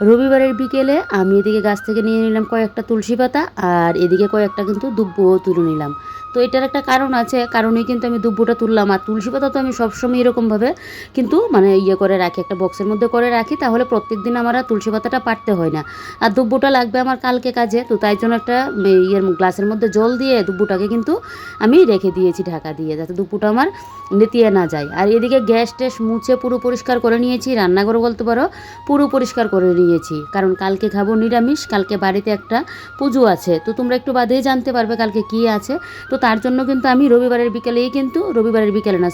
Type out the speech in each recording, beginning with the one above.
রবিবারের বিকেলে আমি এদিকে গাছ থেকে নিয়ে নিলাম কয়েকটা তুলসী পাতা, আর এদিকে কয়েকটা কিন্তু দুব্বও তুলে নিলাম। তো এটার একটা কারণ আছে, কারণেই কিন্তু আমি দুব্বটা তুললাম। আর তুলসী পাতা তো আমি সবসময় এরকমভাবে কিন্তু মানে করে রাখি, একটা বক্সের মধ্যে করে রাখি, তাহলে প্রত্যেক দিন আমার আর তুলসী পাতাটা পাড়তে হয় না। আর দুব্বটা লাগবে আমার কালকে কাজে, তো তাই জন্য একটা গ্লাসের মধ্যে জল দিয়ে দুব্বটাকে কিন্তু আমি রেখে দিয়েছি ঢাকা দিয়ে, যাতে দুব্বটা আমার নেতিয়ে না যায়। আর এদিকে গ্যাস ট্যাস মুছে পুরো পরিষ্কার করে নিয়েছি, রান্নাঘর বলতে পারো পুরো পরিষ্কার করে নিয়েছি, কারণ কালকে খাবো নিরামিষ। কালকে বাড়িতে একটা পুজো আছে, তো তোমরা একটু বাদেই জানতে পারবে কালকে কি আছে। তো তার জন্য কিন্তু আমি রবিবারের বিকেলে না,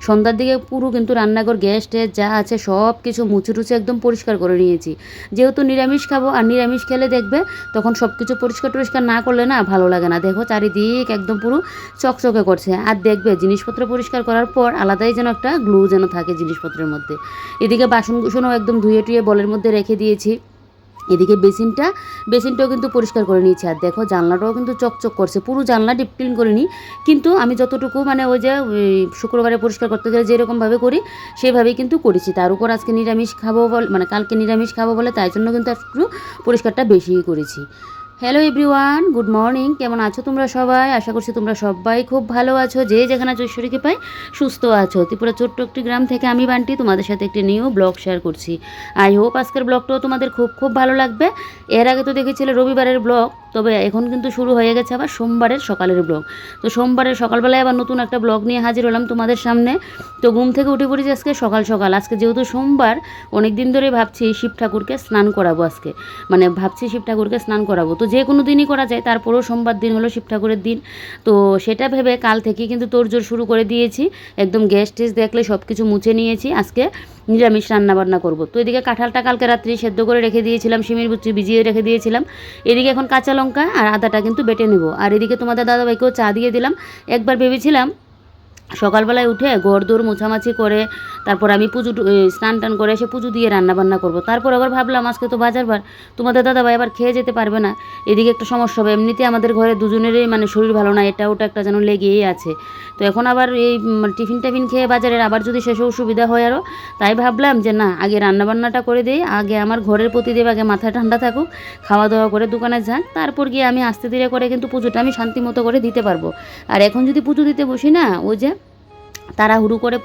সন্ধ্যার দিকে পুরো কিন্তু রান্নাঘর গ্যাস ট্যাস যা আছে সব কিছু মুছে টুছে একদম পরিষ্কার করে নিয়েছি। যেহেতু নিরামিষ খাবো, আর নিরামিষ খেলে দেখবে তখন সব কিছু পরিষ্কার টরিষ্কার না করলে না ভালো লাগে না। দেখো চারিদিক একদম পুরো চকচকে করছে, আর দেখবে জিনিসপত্র পরিষ্কার করার পর আলাদাই যেন একটা গ্লু যেন থাকে জিনিসপত্রের মধ্যে। এদিকে বাসন কুসনও একদম ধুয়ে টুয়ে বলের মধ্যে রেখে দিয়েছি। এদিকে বেসিনটাও কিন্তু পরিষ্কার করে নিয়েছি। আর দেখো জানলাটাও কিন্তু চকচক করছে, পুরো জানলা ডিপ ক্লিন করে নিই, কিন্তু আমি যতটুকু মানে ওই যে শুক্রবারে পরিষ্কার করতে গেলে যেরকমভাবে করি সেইভাবেই কিন্তু করেছি। তার উপর আজকে নিরামিষ খাবো বলে, মানে কালকে নিরামিষ খাবো বলে, তাই জন্য কিন্তু একটু পরিষ্কারটা বেশিই করেছি। Hello everyone, good morning. কেমন আছো তোমরা সবাই? আশা করছি তোমরা সবাই খুব ভালো আছো, যে যেখানে আছো ঈশ্বরীকে পাই সুস্থ আছো। ত্রিপুরা ছোট্ট একটি গ্রাম থেকে আমি বান্টি তোমাদের সাথে একটি নিউ ব্লগ শেয়ার করছি। আই হোপ আজকের ব্লগটাও তোমাদের খুব খুব ভালো লাগবে। এর আগে তো দেখেছিলে রবিবারের ব্লগ, তবে এখন কিন্তু শুরু হয়ে গেছে আবার সোমবারের সকালের ব্লগ। তো সোমবারের সকালবেলায় আবার নতুন একটা ব্লগ নিয়ে হাজির হলাম তোমাদের সামনে। তো ঘুম থেকে উঠে পড়েছি আজকে সকাল সকাল। আজকে যেহেতু সোমবার, অনেক দিন ধরে ভাবছি শিব ঠাকুরকে স্নান করাবো আজকে, মানে ভাবছি শিব ঠাকুরকে স্নান করাবো। তো যে কোনো দিনই করা যায়, তারপরেও সোমবার দিন হলো শিব ঠাকুরের দিন। তো সেটা ভেবে কাল থেকে কিন্তু তোড়জোড় শুরু করে দিয়েছি, একদম গ্যাস টেস দেখলে সব কিছু মুছে নিয়েছি। আজকে নিরামিষ রান্নাবান্না করব। তো এদিকে কাঁঠালটা কালকে রাত্রি সেদ্ধ করে রেখে দিয়েছিলাম, শিমের বিচি ভিজিয়ে রেখে দিয়েছিলাম। এদিকে এখন কাঁচা লঙ্কা আর আদাটা কিন্তু বেটে নেব। আর এদিকে তোমাদের দাদাভাইকেও চা দিয়ে দিলাম। একবার ভেবেছিলাম সকালবেলায় উঠে ঘরদোর মোছামাছি করে তারপর আমি স্নান টান করে এসে পুজো দিয়ে রান্নাবান্না করব। তারপর আবার ভাবলাম আজকে তো বাজার বার, তোমাদের দাদাভাই আবার খেয়ে যেতে পারবে না, এদিকে একটা সমস্যা হবে। এমনিতে আমাদের ঘরে দুজনেরই মানে শরীর ভালো না, এটা ওটা একটা যেন লেগেই আছে। তো এখন আবার এই টিফিন খেয়ে বাজারের আবার যদি শেষেও সুবিধা হয় আরও, তাই ভাবলাম যে না, আগে রান্নাবান্নাটা করে দিই, আগে আমার ঘরের প্রতি দেব, আগে মাথা ঠান্ডা থাকুক, খাওয়া দাওয়া করে দোকানে যাক, তারপর গিয়ে আমি আস্তে ধীরে করে কিন্তু পুজোটা আমি শান্তি মতো করে দিতে পারবো। আর এখন যদি পুজো দিতে বসি না, ওই যে তাড়াহুড়ো করে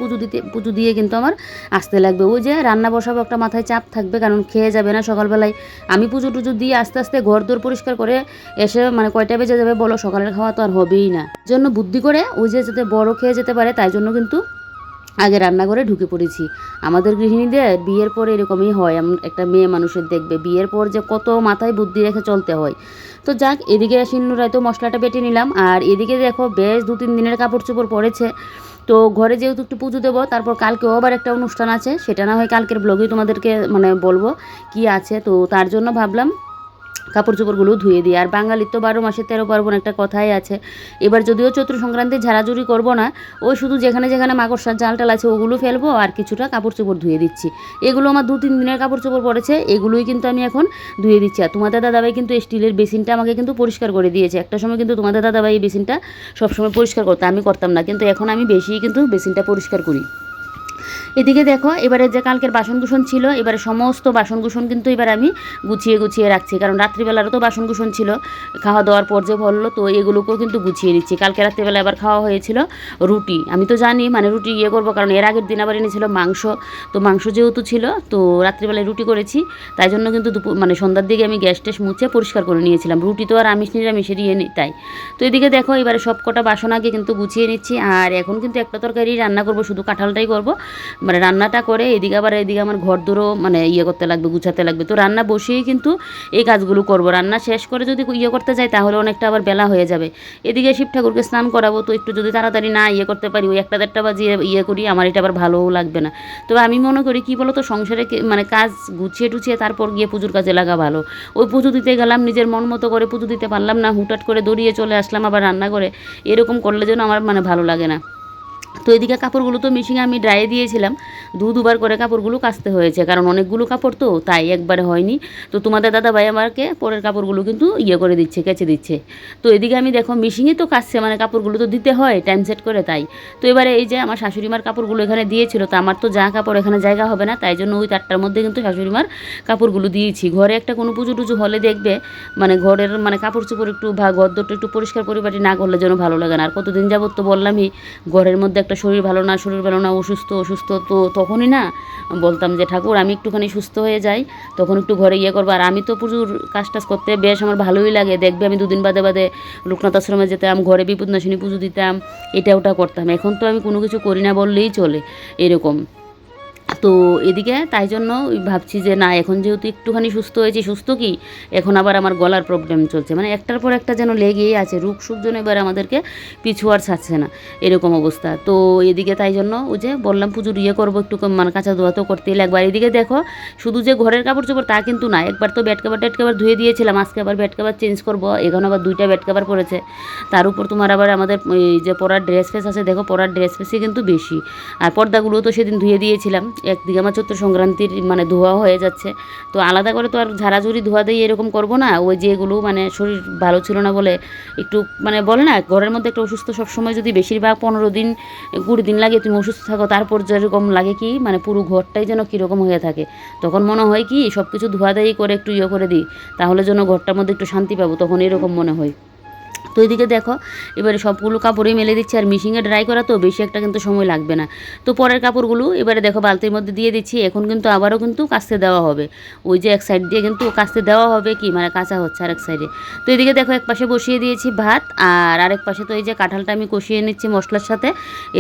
পুজো দিয়ে কিন্তু আমার আসতে লাগবে। ওই যে রান্না বসাবো, একটা মাথায় চাপ থাকবে, কারণ খেয়ে যাবে না সকালবেলায়। আমি পুজো টুজো দিয়ে আস্তে আস্তে ঘর দোর পরিষ্কার করে এসে মানে কয়টা বেজে যাবে বলো, সকালের খাওয়া তো আর হবেই না। জন্য বুদ্ধি করে ওই যে যাতে বড় খেয়ে যেতে পারে, তাই জন্য কিন্তু আগে রান্নাঘরে ঢুকে পড়েছি। আমাদের গৃহিণীদের বিয়ের পরে এরকমই হয়, একটা মেয়ে মানুষের দেখবে বিয়ের পর যে কত মাথায় বুদ্ধি রেখে চলতে হয়। তো যাক, এদিকে শিলনোড়ায় তো মশলাটা বেটে নিলাম, আর এদিকে দেখো বেশ 2-3 দিনের কাপড় চোপড় পড়েছে। তো ঘরে যেহেতু একটু পুজো দেবো, তারপর কালকেও আবার একটা অনুষ্ঠান আছে, সেটা না হয় কালকের ব্লগেই তোমাদেরকে মানে বলবো কি আছে। তো তার জন্য ভাবলাম কাপড় চোপড়গুলো ধুয়ে দিই। আর বাঙালির তো 12 মাসে 13 পার্বণ একটা কথাই আছে। এবার যদিও চৈত্র সংক্রান্তি ঝাড়াঝুড়ি করব না, ওই শুধু যেখানে যেখানে মাকড়সার জাল টাল আছে ওগুলো ফেলবো, আর কিছুটা কাপড় চোপড় ধুয়ে দিচ্ছি। এগুলো আমার 2-3 দিনের কাপড় চোপড় পড়েছে, এগুলোই কিন্তু আমি এখন ধুয়ে দিচ্ছি। আর তোমাদের দাদাভাই কিন্তু স্টিলের বেসিনটা আমাকে কিন্তু পরিষ্কার করে দিয়েছে। একটা সময় কিন্তু তোমাদের দাদাভাই এই বেসিনটা সবসময় পরিষ্কার করতো, আমি করতাম না, কিন্তু এখন আমি বেশিই কিন্তু বেসিনটা পরিষ্কার করি। এদিকে দেখো এবারে যে কালকের বাসনকুসন ছিল, এবারে সমস্ত বাসনকুসন কিন্তু এবার আমি গুছিয়ে রাখছি, কারণ রাত্রিবেলারও তো বাসনকুসন ছিল, খাওয়া দাওয়ার পর যে ভরলো, তো এগুলোকেও কিন্তু গুছিয়ে নিচ্ছি। কালকে রাত্রিবেলা আবার খাওয়া হয়েছিল রুটি, আমি তো জানি মানে রুটি করবো, কারণ এর আগের দিন আবার এনেছিল মাংস, তো মাংস যেহেতু ছিল তো রাত্রিবেলায় রুটি করেছি, তাই জন্য কিন্তু মানে সন্ধ্যার দিকে আমি গ্যাস ট্যাস মুছে পরিষ্কার করে নিয়েছিলাম। রুটি তো আর আমিষ নিরামিষেরই তাই। তো এদিকে দেখো এবারে সব কটা বাসন আগে কিন্তু গুছিয়ে নিচ্ছি। আর এখন কিন্তু একটা তরকারি রান্না করব, শুধু কাঁঠালটাই করব, মানে রান্নাটা করে এদিকে আমার ঘর দূরও মানে করতে লাগবে, গুছাতে লাগবে। তো রান্না বসেই কিন্তু এই কাজগুলো করব। রান্না শেষ করে যদি করতে যাই তাহলে অনেকটা আবার বেলা হয়ে যাবে। এদিকে শিব ঠাকুরকে স্নান করাবো, তো একটু যদি তাড়াতাড়ি না করতে পারি, ওই 1-1:30 বাজিয়ে করি, আমার এটা আবার ভালোও লাগবে না। তবে আমি মনে করি কি বলো তো, সংসারে মানে কাজ গুছিয়ে টুছিয়ে তারপর গিয়ে পুজোর কাজে লাগা ভালো। ওই পুজো দিতে গেলাম, নিজের মন মতো করে পুজো দিতে পারলাম না, হুটহাট করে দৌড়িয়ে চলে আসলাম আবার রান্না করে, এরকম করলে যেন আমার মানে ভালো লাগে না। তো এদিকে কাপড়গুলো তো মেশিনে আমি ড্রাইয়ে দিয়েছিলাম, দুবার করে কাপড়গুলো কাচতে হয়েছে, কারণ অনেকগুলো কাপড় তো তাই একবারে হয়নি। তো তোমাদের দাদাভাই আমাকে পরের কাপড়গুলো কিন্তু করে দিচ্ছে, কেচে দিচ্ছে। তো এদিকে আমি দেখো মেশিনে তো কাচছে, মানে কাপড়গুলো তো দিতে হয় টাইম সেট করে, তাই তো এবারে এই যে আমার শাশুড়িমার কাপড়গুলো এখানে দিয়েছিল, তো আমার তো যা কাপড় এখানে জায়গা হবে না, তাই জন্য ওই তারটার মধ্যে কিন্তু শাশুড়িমার কাপড়গুলো দিয়েছি। ঘরে একটা কোনো পুজো টুজো হলে দেখবে মানে ঘরের মানে কাপড় চোপড় একটু বা ঘরদোরটা একটু পরিষ্কার পরিপাটি না করলে যেন ভালো লাগে না। আর কতদিন যাবত তো বললামই ঘরের মধ্যে একটা শরীর ভালো না, অসুস্থ অসুস্থ, তো তখনই না বলতাম যে ঠাকুর আমি একটুখানি সুস্থ হয়ে যাই, তখন একটু ঘরে করবো। আর আমি তো পুজোর কাজ টাজ করতে বেশ আমার ভালোই লাগে, দেখবে আমি দুদিন বাদে বাদে লোকনাথ আশ্রমে যেতাম, ঘরে বিপদনাশিনী পুজো দিতাম, এটা ওটা করতাম। এখন তো আমি কোনো কিছু করি না বললেই চলে এরকম। তো এদিকে তাই জন্য ভাবছি যে না, এখন যেহেতু একটুখানি সুস্থ হয়েছি, সুস্থ কি এখন আবার আমার গলার প্রবলেম চলছে, মানে একটার পর একটা যেন লেগেই আছে, রোগ সুখ যেন এবার আমাদেরকে পিছু আর ছাড়ছে না, এরকম অবস্থা। তো এদিকে তাই জন্য ওই যে বললাম পুজোর করবো একটু মানে কাঁচা ধোয়া তো করতেই লাগবে। আর এদিকে দেখো শুধু যে ঘরের কাপড় চোপড় তা কিন্তু না, একবার তো বেড কাভার ধুয়ে দিয়েছিলাম, আজকে আবার বেড কাভার চেঞ্জ করবো, এখন আবার 2টা বেড কাভার পড়েছে। তার উপর তোমার আবার আমাদের এই যে পরার ড্রেস ফেস আছে, দেখো পরার ড্রেস ফেসই কিন্তু বেশি। আর পর্দাগুলো তো সেদিন ধুয়ে দিয়েছিলাম, একদিকে আমার চৈত্র সংক্রান্তির মানে ধোয়া হয়ে যাচ্ছে, তো আলাদা করে তো আর ঝাড়াঝুড়ি ধোয়া দিয়ে এরকম করবো না। ওই যেগুলো মানে শরীর ভালো ছিল না বলে একটু মানে বলে না ঘরের মধ্যে একটা অসুস্থ সবসময় যদি বেশিরভাগ 15 দিন 20 দিন লাগে তুমি অসুস্থ থাকো, তারপর যেরকম লাগে কি মানে পুরো ঘরটাই যেন কীরকম হয়ে থাকে, তখন মনে হয় কি সব কিছু ধোয়াধাই করে একটু করে দিই, তাহলে যেন ঘরটার মধ্যে একটু শান্তি পাবো, তখন এরকম মনে হয়। তো এদিকে দেখো এবারে সবগুলো কাপড়ই মেলে দিচ্ছি, আর মেশিনে ড্রাই করা তো বেশি একটা কিন্তু সময় লাগবে না। তো পরের কাপড়গুলো এবারে দেখো বালতির মধ্যে দিয়ে দিচ্ছি, এখন কিন্তু আবারও কিন্তু কাচতে দেওয়া হবে, ওই যে এক সাইড দিয়ে কিন্তু কাচতে দেওয়া হবে কি মানে কাঁচা হচ্ছে আর এক সাইডে। তো এদিকে দেখো এক পাশে বসিয়ে দিয়েছি ভাত, আর আরেক পাশে তো এই যে কাঁঠালটা আমি কষিয়ে নিচ্ছি মশলার সাথে।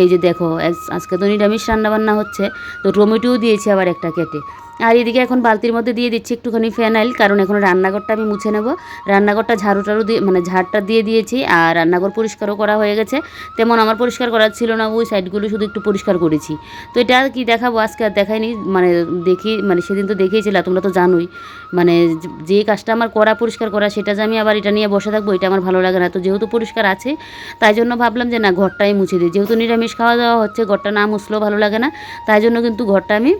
এই যে দেখো আজকে তো নিরামিষ রান্নাবান্না হচ্ছে, তো টমেটোও দিয়েছি আবার একটা কেটে। আর এদিকে এখন বালতির মধ্যে দিয়ে দিচ্ছি একটুখানি ফেনাইল, কারণ এখন রান্নাঘরটা আমি মুছে নেব। রান্নাঘরটা ঝাড়ু টাড়ু দিয়ে মানে ঝাড়টা দিয়ে দিয়েছি, আর রান্নাঘর পরিষ্কারও করা হয়ে গেছে। তেমন আমার পরিষ্কার করার ছিল না, ওই সাইডগুলো শুধু একটু পরিষ্কার করেছি। তো এটা আর কি দেখাবো, আজকে আর দেখাইনি, মানে দেখি মানে সেদিন তো দেখিয়েছিলাম, তোমরা তো জানোই মানে যে কাজটা আমার করা পরিষ্কার করা, সেটা যে আমি আবার এটা নিয়ে বসে থাকবো এটা আমার ভালো লাগে না। তো যেহেতু পরিষ্কার আছে তাই জন্য ভাবলাম যে না ঘরটাই মুছে দিই, যেহেতু নিরামিষ খাওয়া দাওয়া হচ্ছে ঘরটা না মুছলেও ভালো লাগে না, তাই জন্য কিন্তু ঘরটা আমি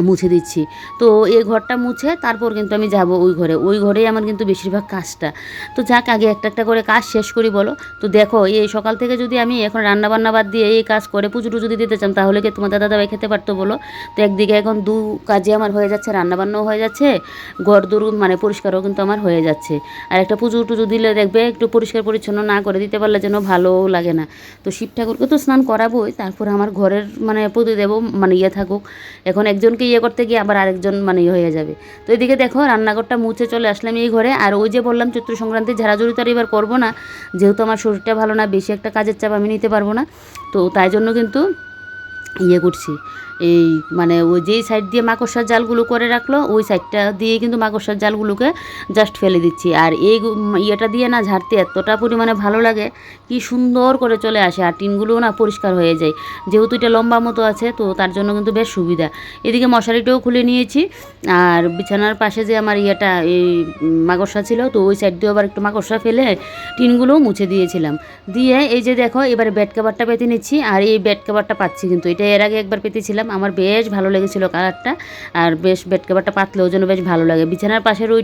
মুছে দিচ্ছি। তো এই ঘরটা মুছে তারপর কিন্তু আমি যাব ওই ঘরেই আমার কিন্তু বেশিরভাগ কাজটা। তো যাক আগে একটা একটা করে কাজ শেষ করি বলো। তো দেখো এই সকাল থেকে যদি আমি এখন রান্নাবান্না বাদ দিয়ে এই কাজ করে পুজো টুজো দিতে চান, তাহলে কি তোমার দাদাভাই খেতে পারতো বলো? তো একদিকে এখন কাজে আমার হয়ে যাচ্ছে, রান্নাবান্নাও হয়ে যাচ্ছে, ঘর দূর মানে পরিষ্কারও কিন্তু আমার হয়ে যাচ্ছে। আর একটা পুজো টুজো দিলে দেখবে একটু পরিষ্কার পরিচ্ছন্ন না করে দিতে পারলে যেন ভালোও লাগে না। তো শিব ঠাকুরকে তো স্নান করাবোই, তারপর আমার ঘরের মানে প্রতিদেব মানে থাকুক। এখন একজনকে করতে গিয়ে আবার আরেকজন মানে হয়ে যাবে। তো এদিকে দেখো রান্নাঘরটা মুছে চলে আসলাম এই ঘরে। আর ওই যে বললাম চৈত্র সংক্রান্তির ঝাড়াঝুড়ি তো আর এবার করবো না, যেহেতু আমার শরীরটা ভালো না, বেশি একটা কাজের চাপ আমি নিতে পারবো না। তো তাই জন্য কিন্তু করছি এই মানে ওই যেই সাইড দিয়ে মাকড়সার জালগুলো করে রাখলো ওই সাইডটা দিয়ে কিন্তু মাকড়সার জালগুলোকে জাস্ট ফেলে দিচ্ছি। আর এই ইয়েটা দিয়ে না ঝাড়তে এতটা পরিমাণে ভালো লাগে, কি সুন্দর করে চলে আসে, আর টিনগুলোও না পরিষ্কার হয়ে যায়, যেহেতু এটা লম্বা মতো আছে তো তার জন্য কিন্তু বেশ সুবিধা। এদিকে মশারিটাও খুলে নিয়েছি, আর বিছানার পাশে যে আমার এই মাকড়সা ছিল, তো ওই সাইড দিয়ে আবার একটু মাকড়সা ফেলে টিনগুলোও মুছে দিয়েছিলাম। দিয়ে এই যে দেখো এবারে বেড কাভারটা পেতে নিচ্ছি, আর এই বেড কাভারটা পাচ্ছি কিন্তু এটা এর আগে একবার পেতেছিলাম, আমার বেশ ভালো লেগেছিলো কালারটা, আর বেশ বেড কাভারটা পাতলে ওই জন্য বেশ ভালো লাগে। বিছানার পাশের ওই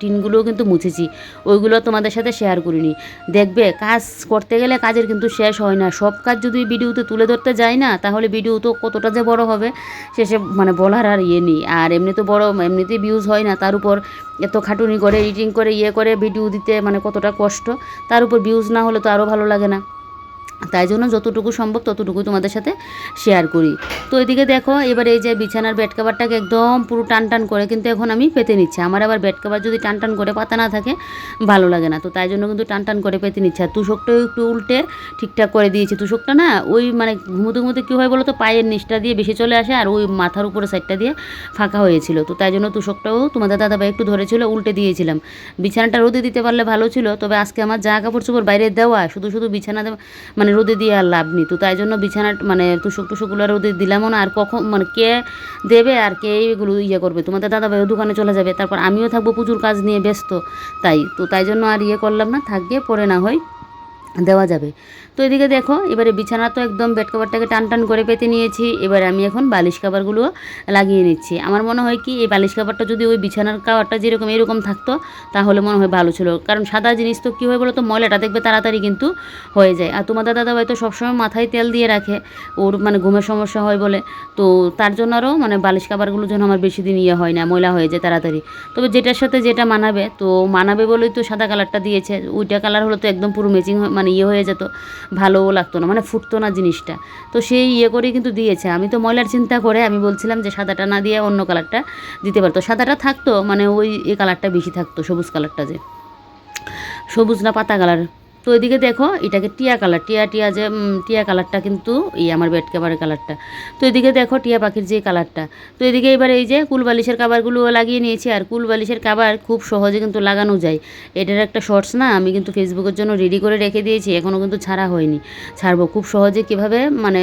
টিনগুলোও কিন্তু মুছেছি, ওইগুলো তোমাদের সাথে শেয়ার করিনি। দেখবে কাজ করতে গেলে কাজের কিন্তু শেষ হয় না, সব কাজ যদি ভিডিওতে তুলে ধরতে যাই না তাহলে ভিডিও তো কতটা যে বড় হবে শেষে মানে বলার আর নেই। আর এমনি তো বড় এমনিতেই ভিউজ হয় না, তার উপর এত খাটুনি করে এডিটিং করে করে ভিডিও দিতে মানে কতটা কষ্ট, তার উপর ভিউজ না হলে তো আরও ভালো লাগে না। তাই জন্য যতটুকু সম্ভব ততটুকু তোমাদের সাথে শেয়ার করি। তো এদিকে দেখো এবার এই যে বিছানার বেড কাভারটাকে একদম পুরো টান টান করে কিন্তু এখন আমি পেতে নিচ্ছি। আমার আবার বেড কাভার যদি টান টান করে পাতা না থাকে ভালো লাগে না, তো তাই জন্য কিন্তু টান টান করে পেতে নিচ্ছে। আর তুষকটাও একটু উল্টে ঠিকঠাক করে দিয়েছি। তুষকটা না ওই মানে ঘুমোতে ঘুমোতে কী হয় বলো তো, পায়ের নিচটা দিয়ে বেশি চলে আসে, আর ওই মাথার উপরে সাইডটা দিয়ে ফাঁকা হয়েছিল, তো তাই জন্য তুষকটাও তোমাদের দাদাভাই একটু ধরেছিল, উল্টে দিয়েছিলাম। বিছানাটা রোদে দিতে পারলে ভালো ছিল, তবে আজকে আমার জামা কাপড় চোপড় বাইরে দেওয়া, শুধু শুধু বিছানা মানে রোদে দিয়ে আর লাভ নেই। তো তাই জন্য বিছানা মানে টুসুকগুলো রোদে দিলামও না। আর কখন মানে কে দেবে আর কে এগুলো করবে, তোমাদের দাদাভাইও দোকানে চলে যাবে, তারপর আমিও থাকবো পুজোর কাজ নিয়ে ব্যস্ত, তাই জন্য আর করলাম না, থাকবে পরে না হয় দেওয়া যাবে। তো এদিকে দেখো এবারে বিছানা তো একদম বেড কভারটাকে টান টান করে পেতে নিয়েছি। এবারে আমি এখন বালিশ কাভারগুলো লাগিয়ে নিচ্ছি। আমার মনে হয় কি এই বালিশ কাভারটা যদি ওই বিছানার কাভারটা যেরকম এরকম থাকতো তাহলে মনে হয় ভালো ছিল, কারণ সাদা জিনিস তো কী হয় বলো তো, ময়লাটা দেখবে তাড়াতাড়ি কিন্তু হয়ে যায়। আর তোমাদের দাদাভাই তো সবসময় মাথায় তেল দিয়ে রাখে, ওর মানে ঘুমের সমস্যা হয় বলে, তো তার জন্য আরও মানে বালিশ কাভারগুলো যেন আমার বেশি দিন ইয়ে হয় না, ময়লা হয়ে যায় তাড়াতাড়ি। তবে যেটার সাথে যেটা মানাবে, তো মানাবে বলেই তো সাদা কালারটা দিয়েছে। ওইটা কালার হলে তো একদম পুরো ম্যাচিং মানে ইয়ে হয়ে যেত, ভালোও লাগতো না, মানে ফুটতো না জিনিসটা। তো সেই ইয়ে করেই কিন্তু দিয়েছে। আমি তো ময়লার চিন্তা করে আমি বলছিলাম যে সাদাটা না দিয়ে অন্য কালারটা দিতে পারতো, সাদাটা থাকতো মানে ওই এই কালারটা বেশি থাকতো, সবুজ কালারটা, যে সবুজ না পাতা কালার। তো এদিকে দেখো এটাকে টিয়া কালার, টিয়া টিয়া যে টিয়া কালারটা কিন্তু এই আমার বেড কাভারের কালারটা। তো এদিকে দেখো টিয়া পাখির যে কালারটা। তো এদিকে এবার এই যে কুলবালিশের কাভারগুলো লাগিয়ে নিয়েছি। আর কুলবালিশের কাভার খুব সহজে কিন্তু লাগানো যায়। এটার একটা শর্টস না আমি কিন্তু ফেসবুকের জন্য রেডি করে রেখে দিয়েছি, এখনও কিন্তু ছাড়া হয়নি, ছাড়বো। খুব সহজে কীভাবে মানে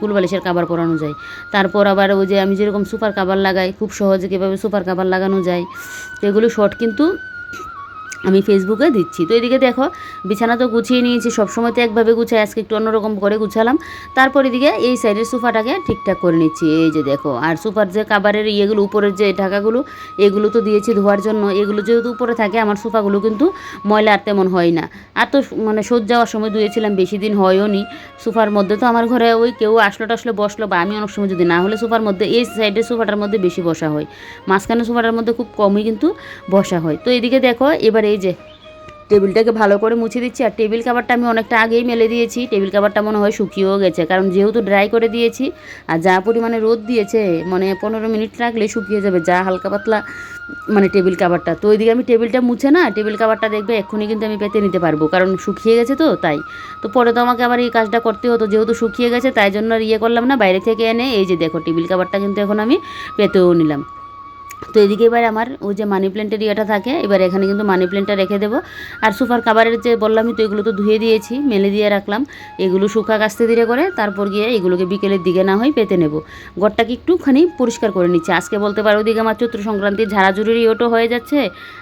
কুলবালিশের কাভার পরানো যায়। তারপর আবার ওই যে আমি যেরকম সুপার কাভার লাগাই, খুব সহজে কীভাবে সুপার কাভার লাগানো যায়, তো এগুলো শর্ট কিন্তু আমি ফেসবুকে দিচ্ছি। তো এদিকে দেখো বিছানা তো গুছিয়ে নিয়েছি, সবসময় তো একভাবে গুছাই, আজকে একটু অন্যরকম করে গুছালাম। তারপর এদিকে এই সাইডের সোফাটাকে ঠিকঠাক করে নিচ্ছি, এই যে দেখো। আর সোফার যে কাভারের ইয়েগুলো উপরের যে ঢাকাগুলো, এগুলো তো দিয়েছি ধোয়ার জন্য। এগুলো যেহেতু উপরে থাকে আমার সোফাগুলো কিন্তু ময়লা আর তেমন হয় না। আর তো মানে সোজ যাওয়ার সময় ধুয়েছিলাম, বেশি দিন হয়ও নি। সোফার মধ্যে তো আমার ঘরে ওই কেউ আসলো টাসলো বসলো, বা আমি অনেক সময় যদি না হলে সোফার মধ্যে এই সাইডের সোফাটার মধ্যে বেশি বসা হয়, মাঝখানে সোফাটার মধ্যে খুব কমই কিন্তু বসা হয়। তো এদিকে দেখো এবার এই যে টেবিলটাকে ভালো করে মুছে দিচ্ছি। আর টেবিল কাভারটা আমি অনেকটা আগেই মেলে দিয়েছি, টেবিল কাভারটা মনে হয় শুকিয়েও গেছে, কারণ যেহেতু ড্রাই করে দিয়েছি আর যা পরিমাণে রোদ দিয়েছে, মানে 15 মিনিট রাখলে শুকিয়ে যাবে, যা হালকা পাতলা মানে টেবিল কাভারটা। তো ওইদিকে আমি টেবিলটা মুছে না টেবিল কাভারটা দেখবে এক্ষুনি কিন্তু আমি পেতে নিতে পারবো, কারণ শুকিয়ে গেছে তো তাই। তো পরে তো আমাকে আবার এই কাজটা করতে হতো, যেহেতু শুকিয়ে গেছে তাই জন্য আর ইয়ে করলাম না, বাইরে থেকে এনে এই যে দেখো টেবিল কাভারটা কিন্তু এখন আমি পেতেও নিলাম। তো এদিকে এবার আমার ওই যে মানি প্ল্যান্টের ইয়েটা থাকে, এবার এখানে কিন্তু মানি প্ল্যান্টটা রেখে দেবো। আর সোফার কাভারের যে বললামই তো, এগুলো তো ধুয়ে দিয়েছি, মেলে দিয়ে রাখলাম। এগুলো শুকা কাচতে ধীরে করে, তারপর গিয়ে এগুলোকে বিকেলের দিকে না হয় পেতে নেব। ঘরটাকে একটুখানি পরিষ্কার করে নিচ্ছি আজকে, বলতে পারো ওদিকে আমার চৈত্র সংক্রান্তির ঝাড়াঝুড়ির ইয়েটো হয়ে যাচ্ছে,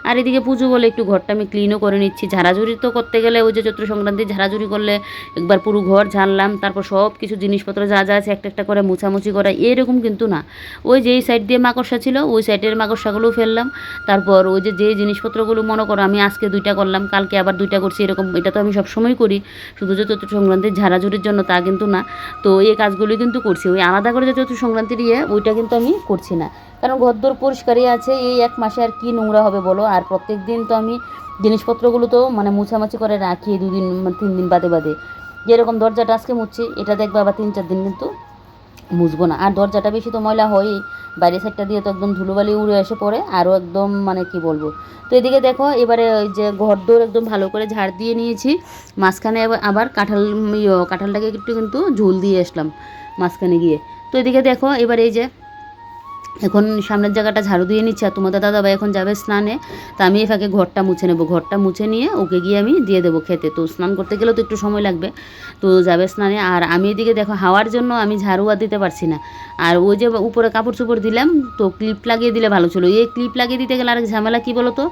আর এদিকে পুজো বলে একটু ঘরটা আমি ক্লিনও করে নিচ্ছি। ঝাড়াঝুড়ি তো করতে গেলে ওই যে চৈত্র সংক্রান্তির ঝাড়াঝুড়ি করলে একবার পুরো ঘর ঝাড়লাম, তারপর সব কিছু জিনিসপত্র যা যা আছে একটা একটা করে মুছামুছি করা, এরকম কিন্তু না। ওই যেই সাইড দিয়ে মাকড়সা ছিল ওই সাইডের মাকড়সাগুলো ফেললাম, তারপর ওই যে যে জিনিসপত্রগুলো মনে করো আমি আজকে 2টা করলাম, কালকে আবার 2টা করছি, এরকম। এটা তো আমি সবসময় করি, শুধু যে চতুর্থ সংক্রান্তির ঝাড়াঝুড়ির জন্য তা কিন্তু না। তো এই কাজগুলি কিন্তু করছি, ওই আলাদা করে যে চতুর্থ সংক্রান্তির ওইটা কিন্তু আমি করছি না, কারণ ঘরদোর পরিষ্কারই আছে। এই 1 মাসে আর কি নোংরা হবে বলো। আর প্রত্যেক দিন তো আমি জিনিসপত্রগুলো তো মানে মুছামাছি করে রাখি 2 দিন 3 দিন বাদে বাদে। যেরকম দরজাটা আজকে মুছছি, এটা দেখবে আবার 3-4 দিন কিন্তু মুছবো না। আর দরজাটা বেশি তো ময়লা হয়ই, বাইরের সাইডটা দিয়ে তো একদম ধুলোবালি উড়ে এসে পড়ে, আরও একদম মানে কি বলবো। তো এদিকে দেখো এবারে ওই যে ঘরদোর একদম ভালো করে ঝাড় দিয়ে নিয়েছি। মাঝখানে আবার কাঁঠালটাকে একটু কিন্তু ঝুল দিয়ে আসলাম মাঝখানে গিয়ে। তো এদিকে দেখো এবার এই যে এখন সামনের জায়গাটা ঝাড়ু দিয়ে নিচ্ছি। আর তোমাদের দাদাভাই এখন যাবে স্নানে, তো আমি এই ফাঁকে ঘরটা মুছে নেবো। ঘরটা মুছে নিয়ে ওকে গিয়ে আমি দিয়ে দেবো খেতে। তো স্নান করতে গেলেও তো একটু সময় লাগবে, তো যাবে স্নানে। আর আমি এদিকে দেখো হাওয়ার জন্য আমি ঝাড়ু আর দিতে পারছি না। আর ওই যে উপরে কাপড় চোপড় দিলাম, তো ক্লিপ লাগিয়ে দিলে ভালো ছিল। এই ক্লিপ লাগিয়ে দিতে গেলে আরেক ঝামেলা কী বলো তো,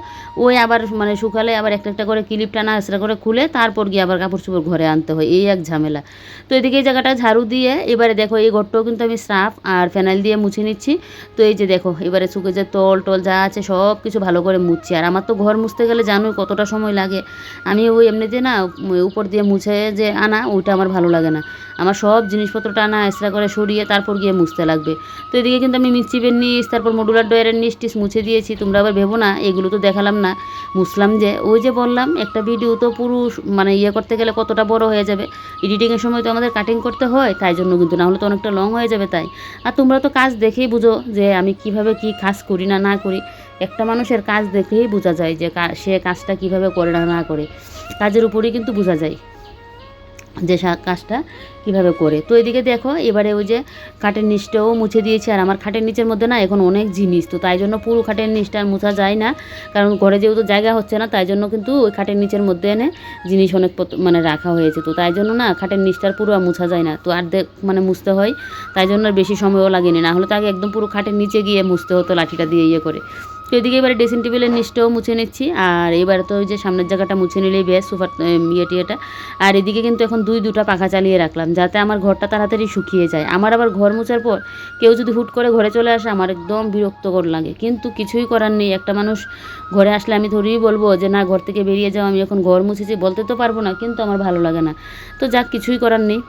ওই আবার মানে শুকালে আবার একটা একটা করে ক্লিপ টানা আসরা করে খুলে তারপর গিয়ে আবার কাপড় চোপড় ঘরে আনতে হয়, এই এক ঝামেলা। তো এদিকে এই জায়গাটা ঝাড়ু দিয়ে এবারে দেখো এই ঘরটাও কিন্তু আমি সার্ফ আর ফেনাইল দিয়ে মুছে নিচ্ছি। তো এই যে দেখো এবারে শুকে যে তল টল যা আছে সব কিছু ভালো করে মুছছি। আর আমার তো ঘর মুছতে গেলে জানোই কতটা সময় লাগে। আমি ওই এমনিতে না উপর দিয়ে মুছে যে আনা ওইটা আমার ভালো লাগে না, আমার সব জিনিসপত্রটা আনা এক্সট্রা করে সরিয়ে তারপর গিয়ে মুছতে লাগবে। তো এদিকে কিন্তু আমি মিক্সিপের নিচ, তারপর মডুলার ডয়ারের নিচ টিস মুছে দিয়েছি। তোমরা আবার ভেবো না এগুলো তো দেখালাম না, মুছলাম যে। ওই যে বললাম একটা ভিডিও তো পুরো মানে করতে গেলে কতটা বড় হয়ে যাবে, এডিটিংয়ের সময় তো আমাদের কাটিং করতে হয়, তাই জন্য কিন্তু, না হলে তো অনেকটা লং হয়ে যাবে তাই। আর তোমরা তো কাজ দেখেই বুঝো যে আমি কিভাবে কি কাজ করি না না করি। একটা মানুষের কাজ দেখেই বোঝা যায় যে সে কাজটা কিভাবে করে না না করে, কাজের উপরেই কিন্তু বোঝা যায় যে কাজটা কীভাবে করে। তো এদিকে দেখো এবারে ওই যে খাটের নিচটাও মুছে দিয়েছি। আর আমার খাটের নিচের মধ্যে না এখন অনেক জিনিস, তো তাই জন্য পুরো খাটের নিচটা আর মুছা যায় না, কারণ ঘরে যেহেতু জায়গা হচ্ছে না, তাই জন্য কিন্তু ওই খাটের নিচের মধ্যে এনে জিনিস অনেক মানে রাখা হয়েছে। তো তাই জন্য না খাটের নিচটার পুরো মুছা যায় না, তো আর মানে মুছতে হয়, তাই জন্য আর বেশি সময়ও লাগেনি। না হলে তো আগে একদম পুরো খাটের নিচে গিয়ে মুছতে হতো লাঠিটা দিয়ে করে। তো এদিকে এবারে ড্রেসিং টেবিলের নিচটাও মুছে নিচ্ছি, আর এবারে তো ওই যে সামনের জায়গাটা মুছে নিলেই বেশ, সোফার টিয়েটা। আর এদিকে কিন্তু এখন দুটা পাখা চালিয়ে রাখলাম যাতে আমার ঘরটা তাড়াতাড়ি শুকিয়ে যায়। আমার আবার ঘর মোছার পর কেউ যদি হুট করে ঘরে চলে আসে আমার একদম বিরক্তকর লাগে, কিন্তু কিছুই করার নেই। একটা মানুষ ঘরে আসলে আমি থোড়িই বলবো যে না ঘর থেকে বেরিয়ে যাও, আমি এখন ঘর মুছেছি, বলতে তো পারবো না, কিন্তু আমার ভালো লাগে না। তো যাক, কিছুই করার নেই,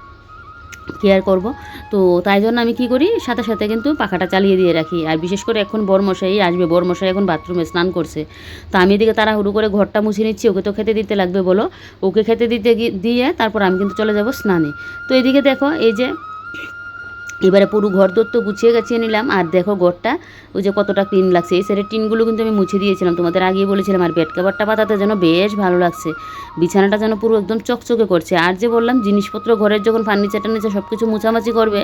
কেয়ার করব। তো তাই জন্য আমি কি করি, সাথে সাথে কিন্তু পাখাটা চালিয়ে দিয়ে রাখি। আর বিশেষ করে এখন বরমশাই আসবে, বরমশাই এখন বাথরুমে স্নান করছে। তো আমি এদিকে তাড়াহুড়ো করে ঘরটা মুছে নিচ্ছি, ওকে তো খেতে দিতে লাগবে বলো। ওকে খেতে দিতে দিয়ে তারপর আমি কিন্তু চলে যাব স্নানে। তো এদিকে দেখো এই যে এবারে পুরো ঘর দর গুছিয়ে গাছিয়ে নিলাম। আর দেখো ঘরটা ওই যে কতটা ক্লিন লাগছে। এই সাইডের টিনগুলো কিন্তু আমি মুছে দিয়েছিলাম, তোমাদের আগেই বলেছিলাম। আর বেড কাভারটা পাতাতে যেন বেশ ভালো লাগছে, বিছানাটা যেন পুরো একদম চকচকে করছে। আর যে বললাম জিনিসপত্র ঘরের যখন ফার্নিচার টার্নিচার সব কিছু মুছামাছি করবে,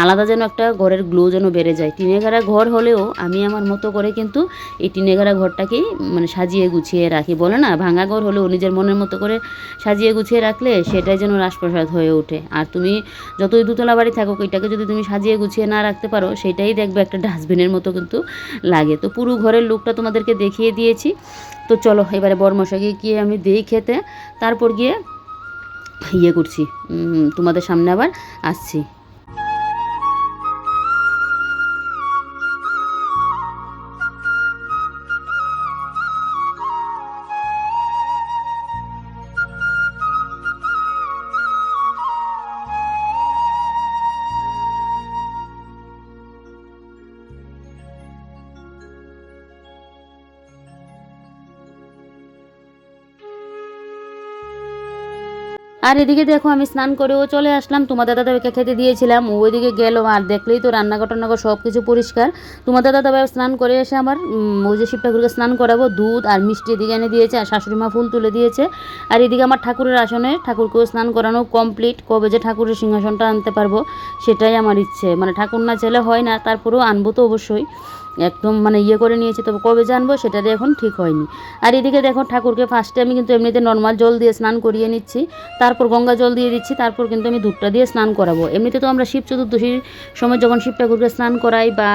আলাদা যেন একটা ঘরের গ্লো যেন বেড়ে যায়। টিনেগারা ঘর হলেও আমি আমার মতো করে কিন্তু এই টিনেগারা ঘরটাকেই মানে সাজিয়ে গুছিয়ে রাখি। বলে না ভাঙা ঘর হলেও নিজের মনের মতো করে সাজিয়ে গুছিয়ে রাখলে সেটাই যেন রাজপ্রসাদ হয়ে ওঠে। আর তুমি যতই দুতলা বাড়ি থাকুক, এটাকে যদি তুমি সাজিয়ে গুছিয়ে না রাখতে পারো, সেটাই দেখবে একটা ডাস্টবিনের মতো কিন্তু লাগে। তো পুরো ঘরের লুকটা তোমাদেরকে দেখিয়ে দিয়েছি। তো চলো এবারে বরমশাইকে গিয়ে আমি দেই খেতে, তারপর গিয়ে করছি, তোমাদের সামনে আবার আসছি। আর এদিকে দেখো আমি স্নান করেও চলে আসলাম, তোমাদের দাদাভাইকে খেতে দিয়েছিলাম, ও ওইদিকে গেল। আর দেখলেই তো রান্নাঘর টান্নাঘর সব কিছু পরিষ্কার। তোমাদের দাদাভাই স্নান করে এসে আমার ওই যে শিব ঠাকুরকে স্নান করাবো, দুধ আর মিষ্টি এদিকে এনে দিয়েছে, আর শাশুড়ি মা ফুল তুলে দিয়েছে। আর এদিকে আমার ঠাকুরের আসনে ঠাকুরকেও স্নান করানো কমপ্লিট। কবে যে ঠাকুরের সিংহাসনটা আনতে পারবো সেটাই আমার ইচ্ছে, মানে ঠাকুর না চাইলে হয় না, তারপরেও আনবো তো অবশ্যই। একদম মানে করে নিয়েছি, তবে কবে জানবো সেটাতে এখন ঠিক হয়নি। আর এদিকে দেখো ঠাকুরকে ফার্স্টে আমি কিন্তু এমনিতে নর্মাল জল দিয়ে স্নান করিয়ে নিচ্ছি, তারপর গঙ্গা জল দিয়ে দিচ্ছি, তারপর কিন্তু আমি দুধটা দিয়ে স্নান করাবো। এমনিতে তো আমরা শিব চতুর্দশীর সময় যখন শিব ঠাকুরকে স্নান করাই, বা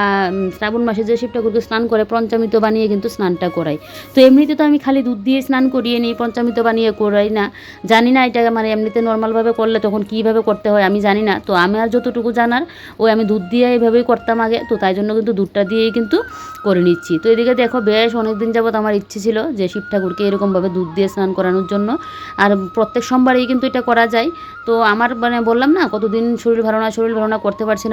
শ্রাবণ মাসে যে শিব ঠাকুরকে স্নান করে পঞ্চামৃত বানিয়ে কিন্তু স্নানটা করাই। তো এমনিতে তো আমি খালি দুধ দিয়ে স্নান করিয়ে নিই, পঞ্চামৃত বানিয়ে করাই না। জানি না এটা মানে এমনিতে নর্মালভাবে করলে তখন কীভাবে করতে হয় আমি জানি না। তো আমি আর যতটুকু জানার ওই আমি দুধ দিয়ে এইভাবেই করতাম আগে, তো তাই জন্য কিন্তু দুধটা দিয়েই কিন্তু করে নিচ্ছি। তো এদিকে দেখো বেশ অনেক দিন যাবত আমার ইচ্ছে ছিল যে শিব ঠাকুরকে এরকমভাবে দুধ দিয়ে স্নান করানোর জন্য। আর প্রত্যেক সোমবারেই কিন্তু এটা করা যায়। তো আমার মানে বললাম না কতদিন শরীর ভালো না করতে পারছি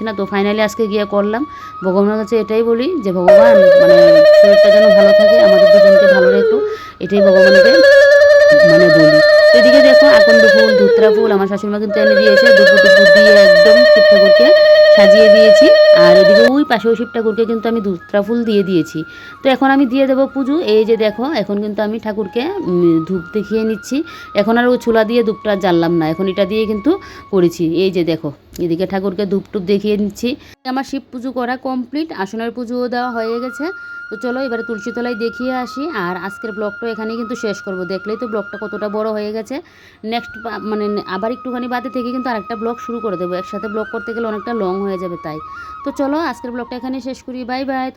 না। তো ফাইনালি আজকে গিয়ে করলাম। ভগবানের কাছে এটাই বলি যে ভগবান মানে শরীরটা যেন ভালো থাকে, আমাদের দুজনকে ভালো রেখো, এটাই ভগবানকে মানে বলি। তো এদিকে দেখো আকন্দ ফুল, ধুত্রা ফুল আমার শাশুড়িমা কিন্তু এনে দিয়েছে, দুপুর দিয়ে একদম শিব ঠাকুরকে সাজিয়ে দিয়েছি। আর এদিকে ওই পাশেও শিব ঠাকুরকে কিন্তু আমি ধুত্রা ফুল দিয়ে দিয়েছি। তো এখন আমি দিয়ে দেবো পুজো। এই যে দেখো এখন কিন্তু আমি ঠাকুরকে ধূপ দেখিয়ে নিচ্ছি। এখন আর ওই ছোলা দিয়ে ধূপটা জ্বাললাম না, এখন এটা দিয়ে কিন্তু করেছি। এই যে দেখো এদিকে ঠাকুরকে ধূপ টুপ দেখিয়ে নিচ্ছি। আমার শিব পুজো করা কমপ্লিট, আসনের পুজোও দেওয়া হয়ে গেছে। তো চলো এবারে তুলসী তলায় দেখিয়ে আসি। আর আজকের ব্লগটা এখানেই কিন্তু শেষ করব। দেখলেই তো ব্লগটা কতটা বড় হয়ে গেছে। নেক্সট মানে আবার একটুখানি বাদে থেকে কিন্তু আরেকটা ব্লগ শুরু করে দেবো, একসাথে ব্লগ করতে গেলে অনেকটা লং হয়ে যাবে তাই। তো চলো আজকের ব্লগটা এখানেই শেষ করি, বাই বাই।